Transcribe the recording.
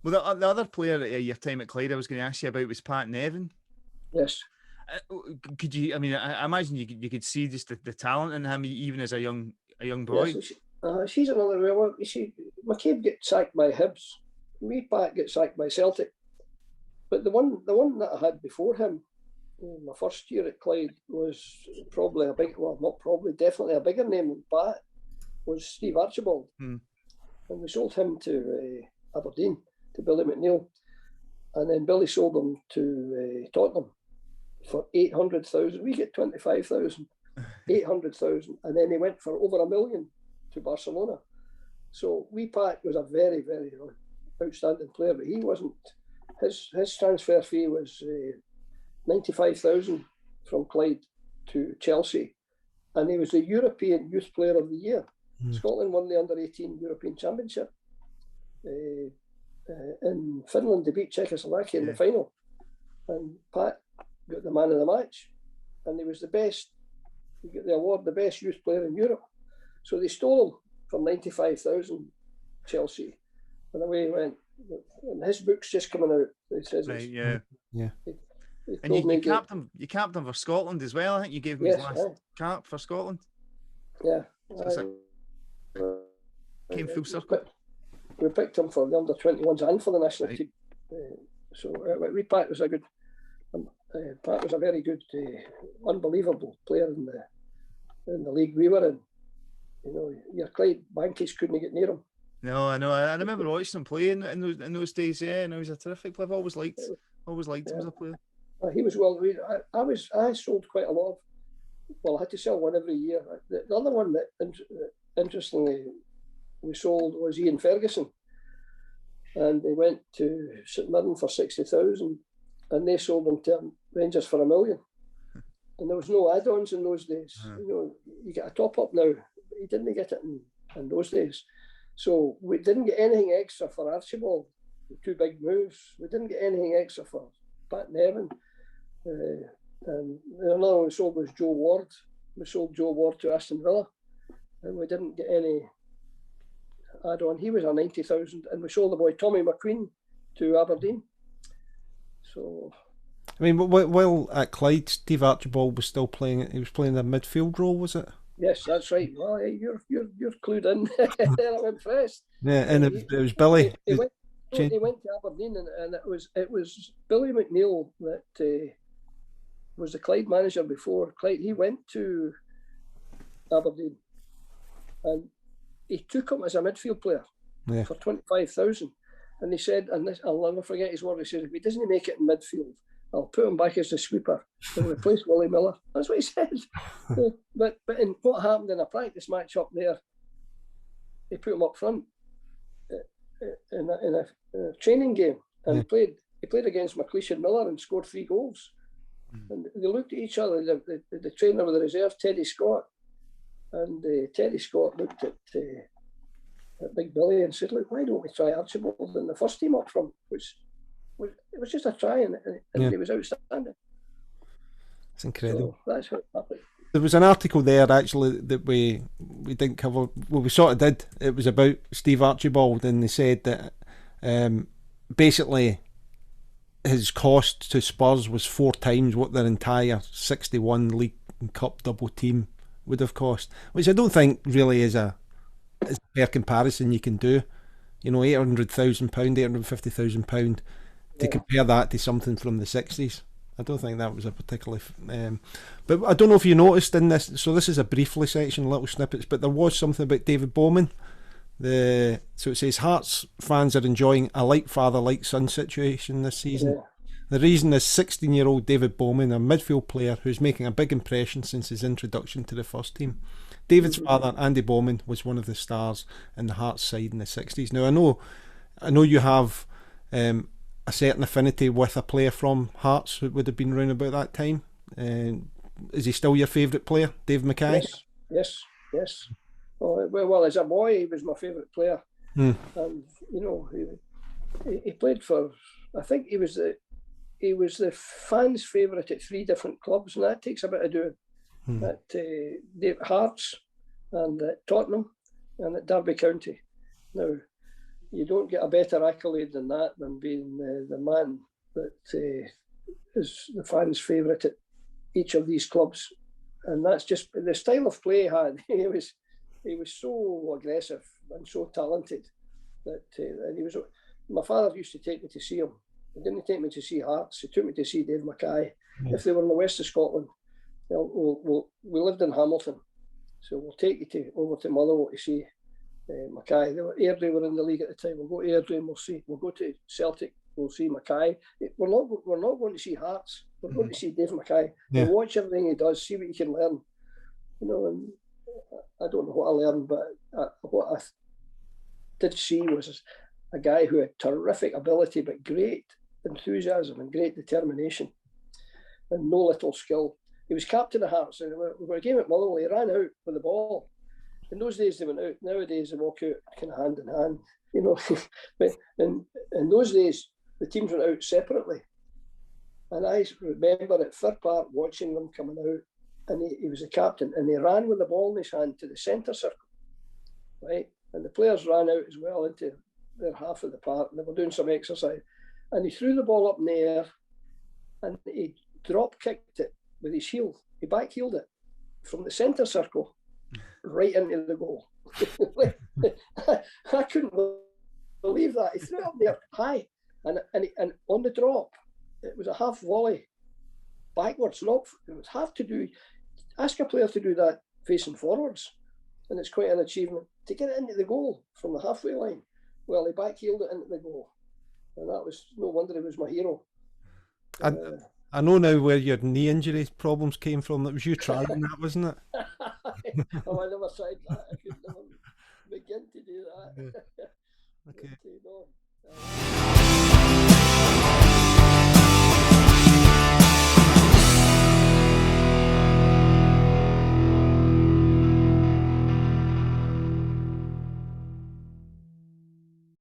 Well, the other player at your time at Clyde I was going to ask you about was Pat Nevin. Yes. Could you? I mean, I imagine you could see just the talent in him even as a young boy. Yes. She's another one. McCabe get sacked by Hibs. Me, Pat get sacked by Celtic. But the one that I had before him, my first year at Clyde, was probably definitely a bigger name than Pat, was Steve Archibald. And we sold him to Aberdeen, to Billy McNeil. And then Billy sold him to Tottenham for 800,000. We get 25,000, 800,000. And then he went for over $1 million to Barcelona. So Pat was a very, very outstanding player, but he wasn't. His transfer fee was 95,000 from Clyde to Chelsea, and he was the European Youth Player of the Year. Scotland won the under-18 European Championship. In Finland, they beat Czechoslovakia in the final, and Pat got the man of the match, and he was the best. He got the award, the best youth player in Europe. So they stole him for 95,000, Chelsea, and away he went. And his book's just coming out. It says, yeah. And you capped him for Scotland as well. I think you gave him his last cap for Scotland. Yeah, came full circle. We picked him for the under-21s and for the national team. So Pat was a good. Pat was a very good, unbelievable player in the league we were in. You know, your Clyde Bankies couldn't get near him. No, I know. I remember watching him play in those days. Yeah, and he was a terrific player. I've always liked him as a player. He was well. I sold quite a lot. I had to sell one every year. The other one that interestingly we sold was Ian Ferguson, and they went to St Mirren for 60,000, and they sold them to Rangers for $1 million. And there was no add-ons in those days. You know, you get a top up now. You didn't get it in those days. So we didn't get anything extra for Archibald, the two big moves. We didn't get anything extra for Pat Nevin. And another one we sold was Joe Ward. We sold Joe Ward to Aston Villa, and we didn't get any add-on. He was a 90,000, and we sold the boy Tommy McQueen to Aberdeen. So, I mean, while at Clyde, Steve Archibald was still playing. He was playing the midfield role, was it? Yes, that's right. Well, hey, you're clued in. There, I'm impressed. Yeah, and it was Billy. He went to Aberdeen, and it was Billy McNeil that was the Clyde manager before Clyde. He went to Aberdeen, and he took him as a midfield player for 25,000. And he said, and this, I'll never forget his word. He said, if he doesn't make it in midfield, I'll put him back as the sweeper and replace Willie Miller. That's what he said. But in what happened in a practice match up there, they put him up front in a training game, and he played against McLeish and Miller and scored 3 goals. And they looked at each other. The trainer of the reserve, Teddy Scott, and Teddy Scott looked at Big Billy and said, "Look, why don't we try Archibald in the first team up front?" It was just a try, and it was outstanding. It's incredible. So that's how it happened. There was an article there actually that we didn't cover. Well, we sort of did. It was about Steve Archibald, and they said that basically his cost to Spurs was 4 times what their entire 61 League and Cup double team would have cost, which I don't think really is a fair comparison you can do. You know, £800,000, £850,000 to compare that to something from the 60s. I don't think that was a particularly... but I don't know if you noticed in this, so this is a briefly section, little snippets, but there was something about David Bowman. So it says, Hearts fans are enjoying a like father, like son situation this season. Yeah. The reason is 16-year-old David Bowman, a midfield player who's making a big impression since his introduction to the first team. David's father, Andy Bowman, was one of the stars in the Hearts side in the 60s. Now, I know you have a certain affinity with a player from Hearts who would have been around about that time. Is he still your favourite player, Dave Mackay? Yes. Well, as a boy, he was my favourite player. And, you know, he played for, I think he was the fans' favourite at 3 different clubs, and that takes a bit of doing. At Hearts, and at Tottenham, and at Derby County. Now, you don't get a better accolade than that, than being the man that is the fans' favourite at each of these clubs. And that's just the style of play he had. He was so aggressive and so talented that and he was. My father used to take me to see him. He didn't take me to see Hearts. He took me to see Dave Mackay. If they were in the west of Scotland, we lived in Hamilton, so we'll take you over to Motherwell to see Mackay. Airdrie were in the league at the time. We'll go to Airdrie and we'll go to Celtic. We'll see Mackay. We're not going to see Hearts. We're going to see Dave Mackay. Yeah. We'll watch everything he does. See what you can learn. And I don't know what I learned, but what I did see was a guy who had terrific ability, but great enthusiasm and great determination, and no little skill. He was captain of Hearts, and we were a game at Motherwell. He ran out with the ball. In those days, they went out. Nowadays, they walk out kind of hand in hand, But in those days, the teams went out separately. And I remember at Fir Park watching them coming out, and he was the captain, and he ran with the ball in his hand to the centre circle, right? And the players ran out as well into their half of the park, and they were doing some exercise. And he threw the ball up in the air, and he drop kicked it with his heel. He back-heeled it from the centre circle right into the goal. I couldn't believe that. He threw it up there high, and on the drop, it was a half volley backwards. It was hard to do. Ask a player to do that facing forwards, and it's quite an achievement to get it into the goal from the halfway line. Well, he back-heeled it into the goal, and that was no wonder he was my hero. I know now where your knee injury problems came from. That was you trying that, wasn't it? Oh, I never tried that. I could never begin to do that. Okay. No.